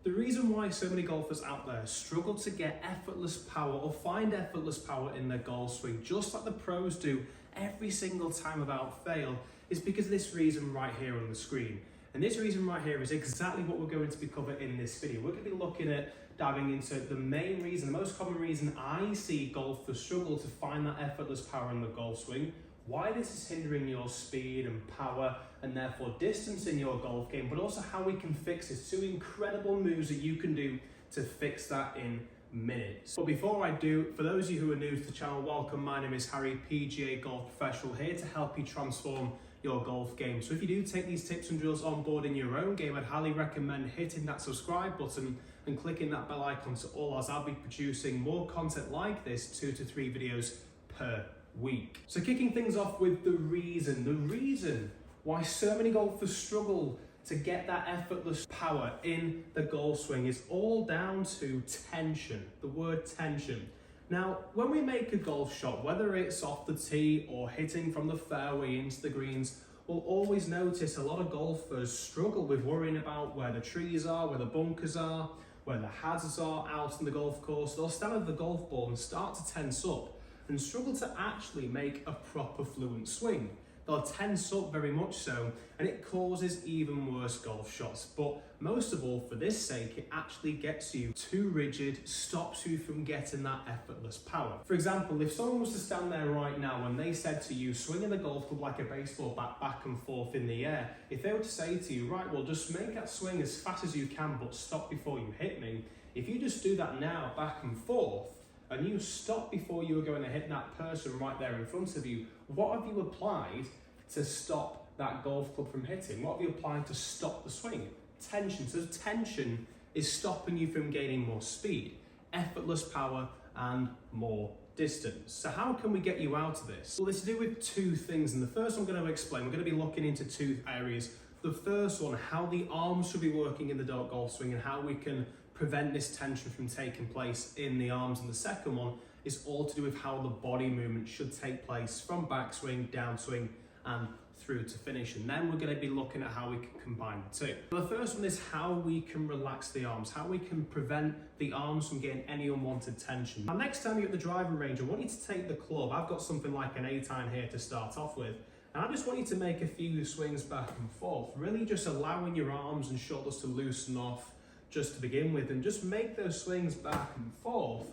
The reason why so many golfers out there struggle to get effortless power or find effortless power in their golf swing, just like the pros do every single time without fail, is because of this reason right here on the screen. And this reason right here is exactly what we're going to be covering in this video. We're going to be looking at diving into the main reason, the most common reason I see golfers struggle to find that effortless power in the golf swing, why this is hindering your speed and power and therefore distance in your golf game, but also how we can fix this. 2 incredible moves that you can do to fix that in minutes. But before I do, for those of you who are new to the channel, welcome. My name is Harry, PGA Golf Professional, here to help you transform your golf game. So if you do take these tips and drills on board in your own game, I'd highly recommend hitting that subscribe button and clicking that bell icon to all, as I'll be producing more content like this, 2 to 3 videos per week. So kicking things off with the reason why so many golfers struggle to get that effortless power in the golf swing is all down to tension, the word tension. Now, when we make a golf shot, whether it's off the tee or hitting from the fairway into the greens, we'll always notice a lot of golfers struggle with worrying about where the trees are, where the bunkers are, where the hazards are out on the golf course. They'll stand at the golf ball and start to tense up and struggle to actually make a proper fluent swing. They'll tense up very much so, and it causes even worse golf shots. But most of all, for this sake, it actually gets you too rigid, stops you from getting that effortless power. For example, if someone was to stand there right now and they said to you, swinging the golf club like a baseball bat back and forth in the air, if they were to say to you, right, well, just make that swing as fast as you can, but stop before you hit me. If you just do that now, back and forth, and you stop before you were going to hit that person right there in front of you, what have you applied to stop that golf club from hitting? What have you applied to stop the swing? Tension. So tension is stopping you from gaining more speed, effortless power, and more distance. So how can we get you out of this? Well, it's to do with 2 things, and the first one I'm going to explain, we're going to be looking into 2 areas. The first one, how the arms should be working in the golf swing and how we can prevent this tension from taking place in the arms. And the second one is all to do with how the body movement should take place from backswing, downswing, and through to finish. And then we're going to be looking at how we can combine the 2. The first one is how we can relax the arms, how we can prevent the arms from getting any unwanted tension. Now, next time you're at the driving range, I want you to take the club. I've got something like an 8-iron here to start off with. And I just want you to make a few swings back and forth, really just allowing your arms and shoulders to loosen off just to begin with, and just make those swings back and forth.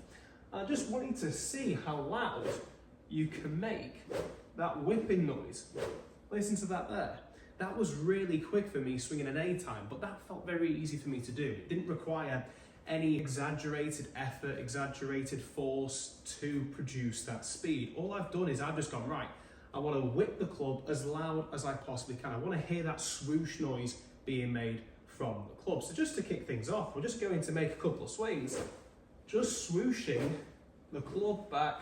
I just want you to see how loud you can make that whipping noise. Listen to that there. That was really quick for me swinging an 8-iron, but that felt very easy for me to do. It didn't require any exaggerated effort, exaggerated force to produce that speed. All I've done is I've just gone, right, I want to whip the club as loud as I possibly can. I want to hear that swoosh noise being made from the club. So just to kick things off, we're just going to make a couple of swings, just swooshing the club back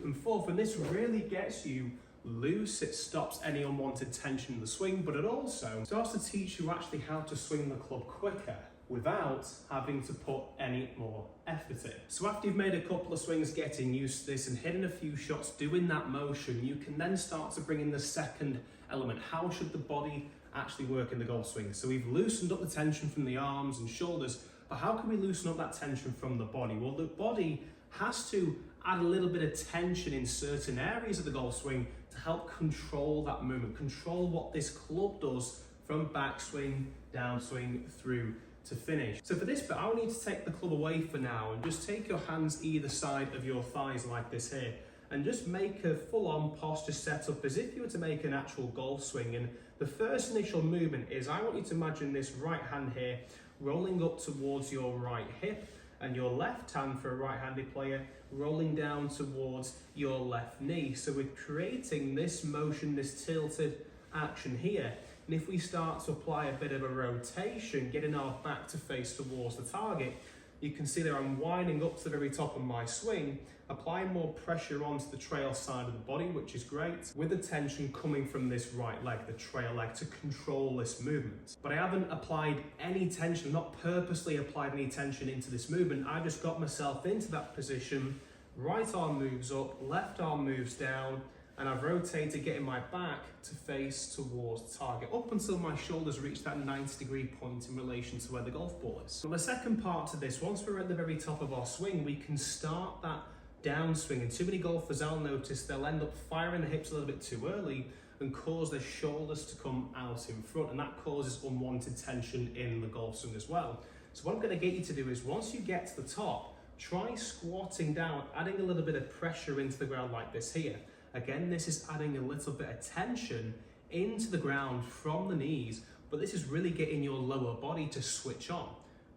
and forth, and this really gets you loose. It stops any unwanted tension in the swing, but it also starts to teach you actually how to swing the club quicker without having to put any more effort in. So after you've made a couple of swings, getting used to this and hitting a few shots, doing that motion, you can then start to bring in the second element. How should the body actually work in the golf swing? So we've loosened up the tension from the arms and shoulders, but how can we loosen up that tension from the body? Well, the body has to add a little bit of tension in certain areas of the golf swing to help control that movement, control what this club does from backswing, downswing, through to finish. So for this bit, I want you to take the club away for now and just take your hands either side of your thighs like this here, and just make a full-on posture set up as if you were to make an actual golf swing. And the first initial movement is, I want you to imagine this right hand here rolling up towards your right hip, and your left hand, for a right-handed player, rolling down towards your left knee. So we're creating this motion, this tilted action here. And if we start to apply a bit of a rotation, getting our back to face towards the target, you can see there I'm winding up to the very top of my swing, applying more pressure onto the trail side of the body, which is great, with the tension coming from this right leg, the trail leg, to control this movement. But I haven't applied any tension, not purposely applied any tension into this movement. I just got myself into that position, right arm moves up, left arm moves down, and I've rotated, getting my back to face towards the target, up until my shoulders reach that 90-degree point in relation to where the golf ball is. Well, the second part to this, once we're at the very top of our swing, we can start that downswing, and too many golfers, I'll notice, they'll end up firing the hips a little bit too early and cause their shoulders to come out in front, and that causes unwanted tension in the golf swing as well. So what I'm going to get you to do is, once you get to the top, try squatting down, adding a little bit of pressure into the ground like this here. Again, this is adding a little bit of tension into the ground from the knees, but this is really getting your lower body to switch on.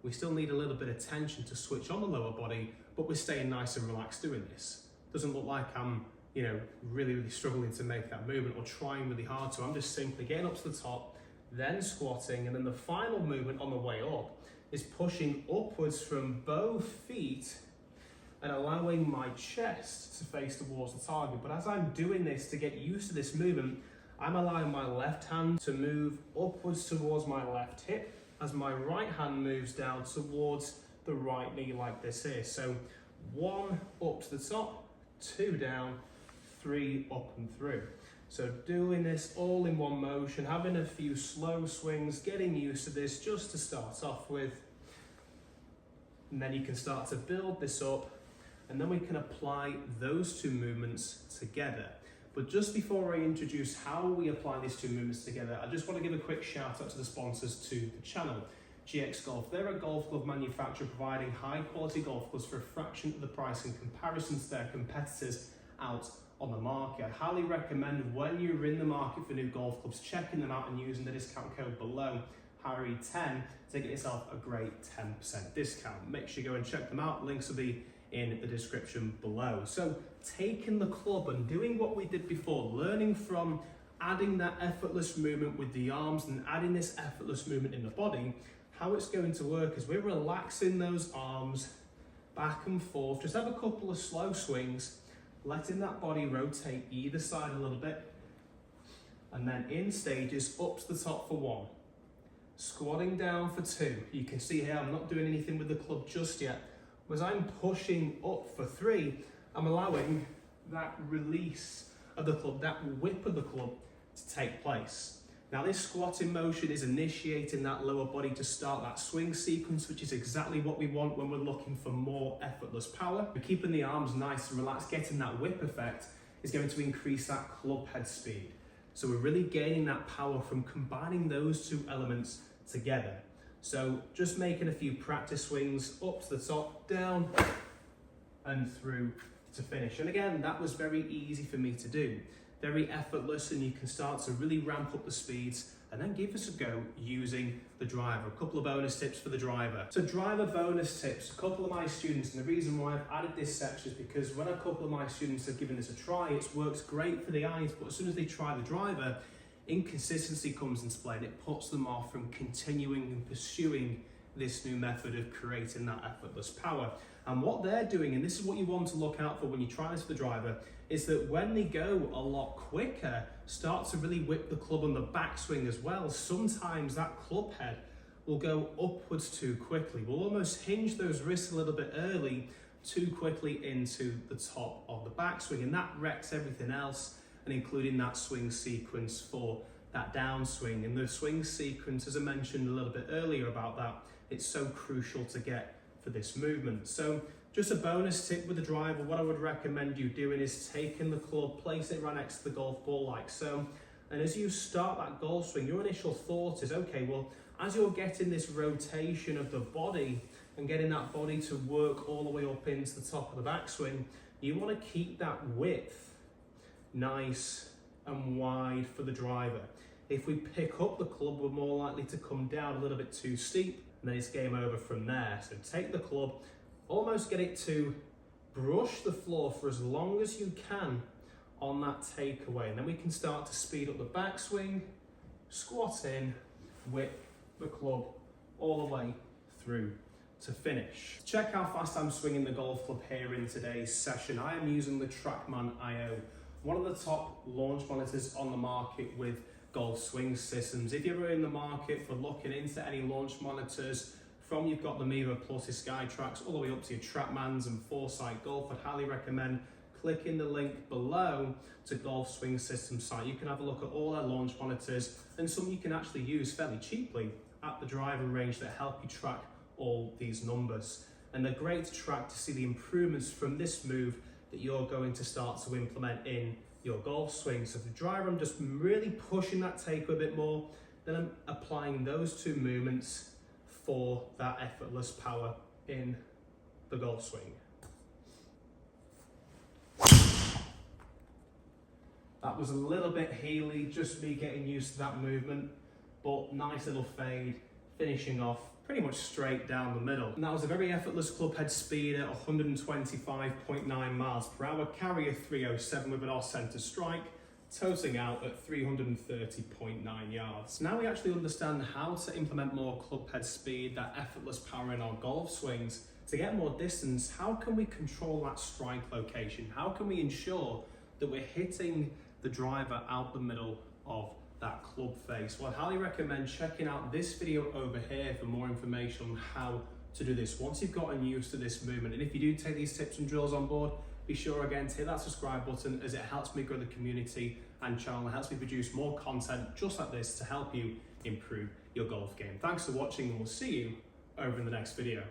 We still need a little bit of tension to switch on the lower body, but we're staying nice and relaxed doing this. Doesn't look like I'm, really struggling to make that movement or trying really hard to. I'm just simply getting up to the top, then squatting, and then the final movement on the way up is pushing upwards from both feet and allowing my chest to face towards the target. But as I'm doing this, to get used to this movement, I'm allowing my left hand to move upwards towards my left hip as my right hand moves down towards the right knee like this here. So 1 up to the top, 2 down, 3 up and through. So doing this all in one motion, having a few slow swings, getting used to this just to start off with. And then you can start to build this up, and then we can apply those 2 movements together. But just before I introduce how we apply these 2 movements together, I just want to give a quick shout out to the sponsors to the channel. GX Golf, they're a golf club manufacturer providing high quality golf clubs for a fraction of the price in comparison to their competitors out on the market. I highly recommend, when you're in the market for new golf clubs, checking them out and using the discount code below, Harry10, to get yourself a great 10% discount. Make sure you go and check them out. Links will be in the description below. So taking the club and doing what we did before, learning from adding that effortless movement with the arms and adding this effortless movement in the body, how it's going to work is we're relaxing those arms back and forth. Just have a couple of slow swings, letting that body rotate either side a little bit, and then in stages up to the top for 1, squatting down for 2. You can see here I'm not doing anything with the club just yet. As I'm pushing up for 3, I'm allowing that release of the club, that whip of the club, to take place. Now this squatting motion is initiating that lower body to start that swing sequence, which is exactly what we want when we're looking for more effortless power. We're keeping the arms nice and relaxed, getting that whip effect is going to increase that club head speed. So we're really gaining that power from combining those 2 elements together. So just making a few practice swings up to the top, down and through to finish. And again, that was very easy for me to do. Very effortless, and you can start to really ramp up the speeds and then give us a go using the driver. A couple of bonus tips for the driver. So driver bonus tips, a couple of my students, and the reason why I've added this section is because when a couple of my students have given this a try, it works great for the eyes, but as soon as they try the driver, inconsistency comes into play and it puts them off from continuing and pursuing this new method of creating that effortless power. And what they're doing, and this is what you want to look out for when you try this with the driver, is that when they go a lot quicker, start to really whip the club on the backswing as well. Sometimes that club head will go upwards too quickly. We'll almost hinge those wrists a little bit early, too quickly into the top of the backswing, and that wrecks everything else, and including that swing sequence for that downswing. And the swing sequence, as I mentioned a little bit earlier about that, it's so crucial to get for this movement. So just a bonus tip with the driver, what I would recommend you doing is taking the club, place it right next to the golf ball like so, and as you start that golf swing, your initial thought is, okay, well, as you're getting this rotation of the body and getting that body to work all the way up into the top of the backswing, you want to keep that width nice and wide for the driver. If we pick up the club, we're more likely to come down a little bit too steep, and then it's game over from there. So take the club, almost get it to brush the floor for as long as you can on that takeaway, and then we can start to speed up the backswing, squat in, whip the club all the way through to finish. Check how fast I'm swinging the golf club here in today's session. I am using the TrackMan IO, one of the top launch monitors on the market with golf swing systems. If you're in the market for looking into any launch monitors, from you've got the Miva Plus, Skytrax, all the way up to your TrackMans and Foresight Golf, I'd highly recommend clicking the link below to Golf Swing System site. You can have a look at all our launch monitors and some you can actually use fairly cheaply at the driving range that help you track all these numbers. And they're great to track to see the improvements from this move that you're going to start to implement in your golf swing. So for the driver, I'm just really pushing that taper a bit more, then I'm applying those two movements for that effortless power in the golf swing. That was a little bit heely, just me getting used to that movement, but nice little fade, finishing off pretty much straight down the middle. And that was a very effortless club head speed at 125.9 miles per hour, carry a 307 with an off-center strike, toting out at 330.9 yards. Now we actually understand how to implement more club head speed, that effortless power in our golf swings. To get more distance, how can we control that strike location? How can we ensure that we're hitting the driver out the middle of that club face? Well, I'd highly recommend checking out this video over here for more information on how to do this once you've gotten used to this movement. And if you do take these tips and drills on board, be sure again to hit that subscribe button, as it helps me grow the community and channel. It helps me produce more content just like this to help you improve your golf game. Thanks for watching, and we'll see you over in the next video.